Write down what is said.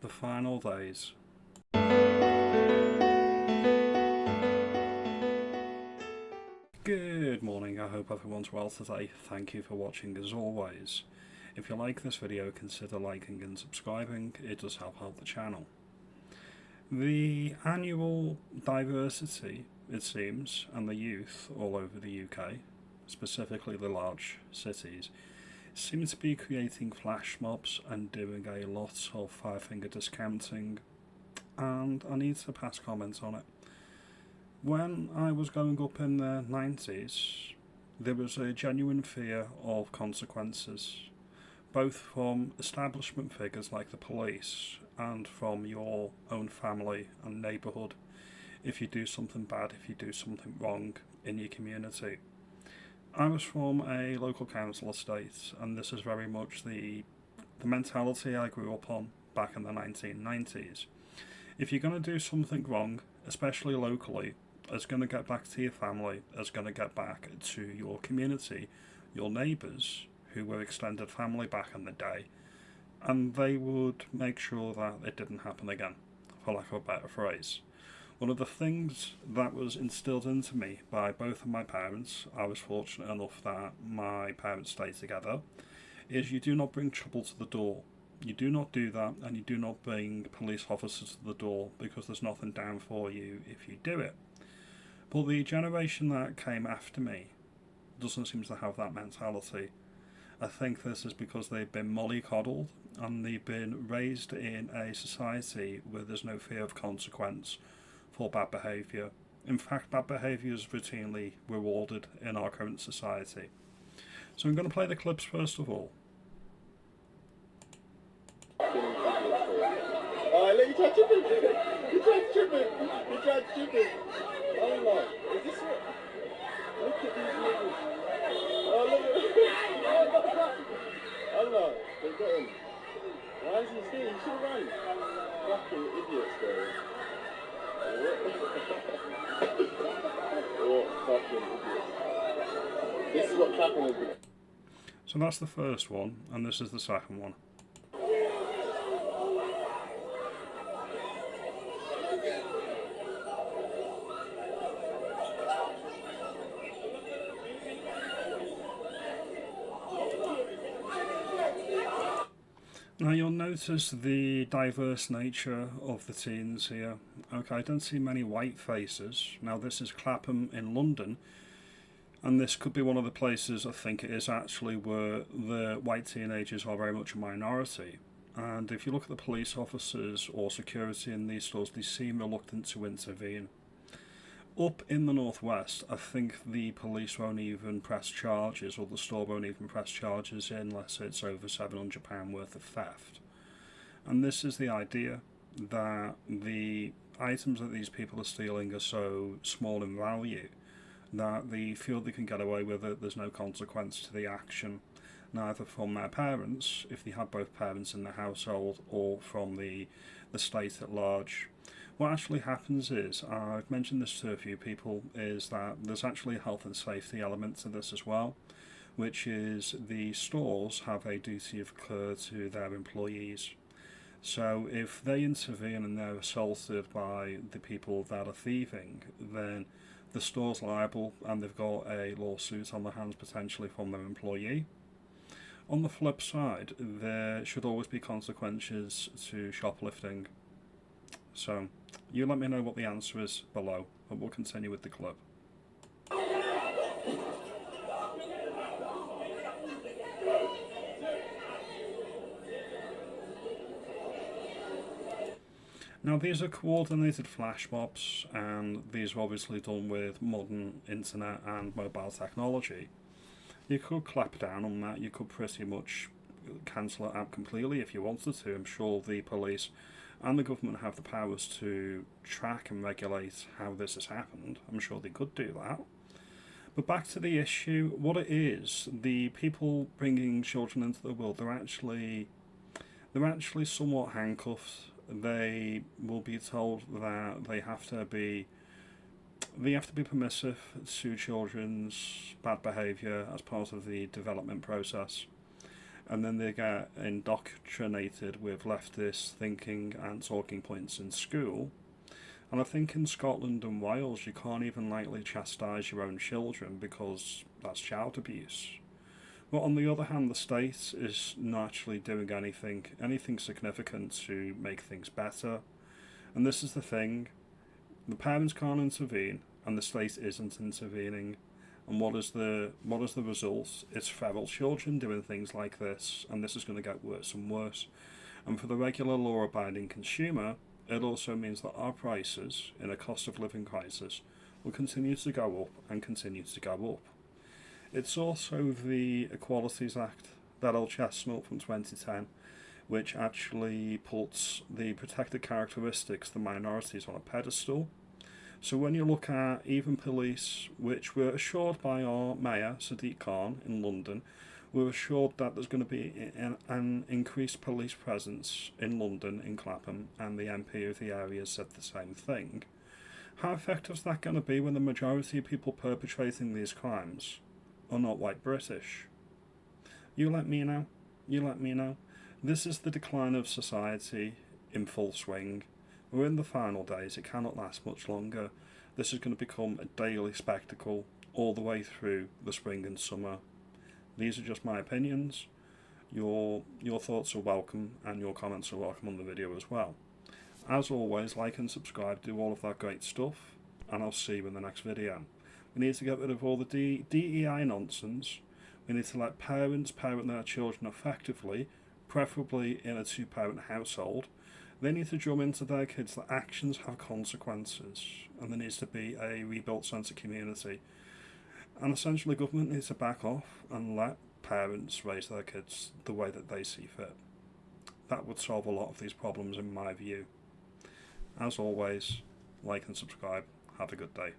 The final days. Good morning, I hope everyone's well today. Thank you for watching as always. If you like this video, consider liking and subscribing, it does help the channel. The annual diversity, it seems, and the youth all over the UK, specifically the large cities, seem to be creating flash mobs and doing a lot of five-finger discounting, and I need to pass comment on it. When I was growing up in the 90s, there was a genuine fear of consequences, both from establishment figures like the police and from your own family and neighbourhood if you do something bad, if you do something wrong in your community. I was from a local council estate, and this is very much the mentality I grew up on back in the 1990s. If you're going to do something wrong, especially locally, it's going to get back to your family, it's going to get back to your community, your neighbours, who were extended family back in the day, and they would make sure that it didn't happen again, for lack of a better phrase. One of the things that was instilled into me by both of my parents, I was fortunate enough that my parents stayed together, is you do not bring trouble to the door. You do not do that, and you do not bring police officers to the door, because there's nothing down for you if you do it. But the generation that came after me doesn't seem to have that mentality. I think this is because they've been mollycoddled and they've been raised in a society where there's no fear of consequence for bad behaviour. In fact, bad behaviour is routinely rewarded in our current society. So I'm going to play the clips first of all. Let you try tripping. You tried tripping. You tried tripping. Oh no. Is this what? Look at these niggas. Oh look at Oh no. They got him. Why is he still? He should run. Fucking idiots, bro. What fucking idiots. This is what clapping is. So that's the first one, and this is the second one. Now you'll notice the diverse nature of the teens here. Okay, I don't see many white faces. Now this is Clapham in London, and this could be one of the places, I think it is actually, where the white teenagers are very much a minority. And if you look at the police officers or security in these stores, they seem reluctant to intervene. Up in the northwest, I think the police won't even press charges, or the store won't even press charges unless it's over £700 worth of theft. And this is the idea, that the items that these people are stealing are so small in value that they feel they can get away with it. There's no consequence to the action, neither from their parents, if they have both parents in the household, or from the state at large. What actually happens is, I've mentioned this to a few people, is that there's actually a health and safety element to this as well, which is the stores have a duty of care to their employees. So if they intervene and they're assaulted by the people that are thieving, then the store's liable and they've got a lawsuit on their hands potentially from their employee. On the flip side, there should always be consequences to shoplifting. So, you let me know what the answer is below, but we'll continue with the clip. Now these are coordinated flash mobs, and these are obviously done with modern internet and mobile technology. You could clap down on that, you could pretty much cancel it out completely if you wanted to. I'm sure the police and the government have the powers to track and regulate how this has happened. I'm sure they could do that. But back to the issue, what it is, the people bringing children into the world, they're actually somewhat handcuffed. They will be told that they have to be permissive to children's bad behaviour as part of the development process. and then they get indoctrinated with leftist thinking and talking points in school. And I think in Scotland and Wales you can't even lightly chastise your own children because that's child abuse. But on the other hand, the state is not actually doing anything significant to make things better. And this is the thing, the parents can't intervene and the state isn't intervening. And what is the result? It's feral children doing things like this, and this is going to get worse and worse. And for the regular law-abiding consumer, it also means that our prices, in a cost of living crisis, will continue to go up and continue to go up. It's also the Equalities Act, that old chestnut from 2010, which actually puts the protected characteristics, the minorities, on a pedestal. So when you look at even police, which were assured by our Mayor, Sadiq Khan, in London, we're assured that there's going to be an increased police presence in London, in Clapham, and the MP of the area said the same thing. How effective is that going to be when the majority of people perpetrating these crimes are not white British? You let me know. You let me know. This is the decline of society in full swing. We're in the final days, it cannot last much longer. This is going to become a daily spectacle all the way through the spring and summer. These are just my opinions. Your thoughts are welcome, and your comments are welcome on the video as well. As always, like and subscribe, do all of that great stuff, and I'll see you in the next video. We need to get rid of all the DEI nonsense. We need to let parents parent their children effectively, preferably in a two-parent household. They need to drum into their kids that actions have consequences, and there needs to be a rebuilt sense of community. And essentially government needs to back off and let parents raise their kids the way that they see fit. That would solve a lot of these problems in my view. As always, like and subscribe. Have a good day.